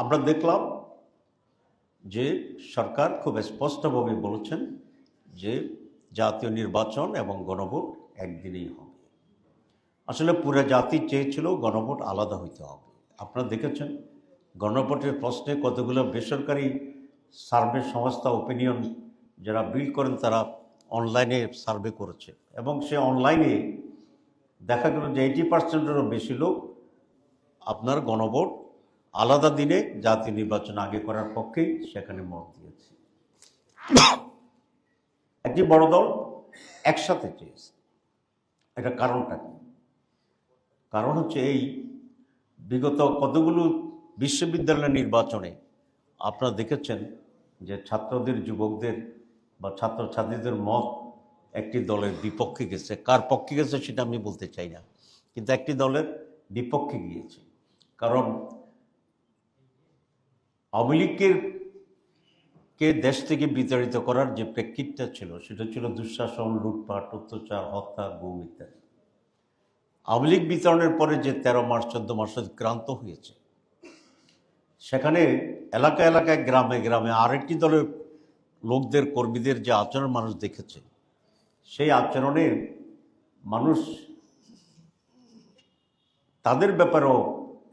আমরা দেখলাম যে সরকার খুব স্পষ্টভাবে বলেছেন যে জাতীয় নির্বাচন এবং গণভোট একদিনেই হবে। আসলে পুরো জাতি চেয়েছিল গণভোট আলাদা হইতে হবে। আপনারা দেখেছেন গণভোটের প্রশ্নে কতগুলো বেসরকারি সার্ভে সংস্থা ওপিনিয়ন যারা বিল করেন তারা অনলাইনে সার্ভে করেছে এবং সে অনলাইনে দেখা গেল যে 80%-এরও বেশি লোক আপনার গণভোট আলাদা দিনে জাতীয় নির্বাচন আগে করার পক্ষেই সেখানে মত দিয়েছে। একটি বড় দল একসাথে চেয়েছে। এটা কারণটা কি? কারণ হচ্ছে এই বিগত কতগুলো বিশ্ববিদ্যালয় নির্বাচনে আপনারা দেখেছেন যে ছাত্রদের, যুবকদের বা ছাত্রছাত্রীদের মত একটি দলের বিপক্ষে গেছে। কার পক্ষে গেছে সেটা আমি বলতে চাই না, কিন্তু একটি দলের বিপক্ষে গিয়েছে। কারণ আওয়ামী লীগের দেশ থেকে বিতাড়িত করার যে প্রেক্ষিতটা ছিল সেটা ছিল দুঃশাসন, লুটপাট, অত্যাচার, হত্যা, গুম ইত্যাদি। আওয়ামী লীগ বিতরণের পরে যে 13 মাস 14 মাস ক্রান্ত হয়েছে, সেখানে এলাকায় এলাকায়, গ্রামে গ্রামে আরেকটি দলের লোকদের, কর্মীদের যে আচরণ মানুষ দেখেছে, সেই আচরণে মানুষ তাদের ব্যাপারেও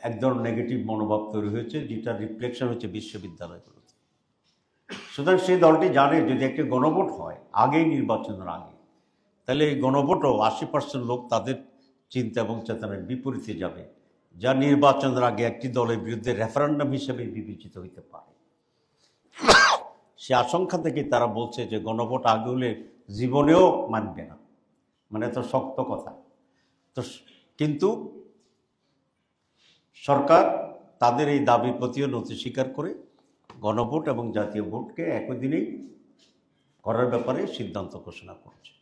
এক ধরনের নেগেটিভ মনোভাব তৈরি হয়েছে, যেটা রিফ্লেকশন হচ্ছে বিশ্ববিদ্যালয়গুলোতে। সুতরাং সেই দলটি জানে যদি একটি গণভোট হয় আগেই, নির্বাচনের আগে, তাহলে এই গণভোটও 80% লোক তাদের চিন্তা এবং চেতনার বিপরীতে যাবে, যা নির্বাচনের আগে একটি দলের বিরুদ্ধে রেফারেন্ডাম হিসেবে বিবেচিত হইতে পারে। সে আশঙ্কা থেকে তারা বলছে যে গণভোট আগে হলে জীবনেও মানবে না, মানে তো শক্ত কথা। তো কিন্তু সরকার তাদের এই দাবির প্রতিও নতি স্বীকার করে গণভোট এবং জাতীয় ভোটকে একই দিনেই করার ব্যাপারে সিদ্ধান্ত ঘোষণা করছে।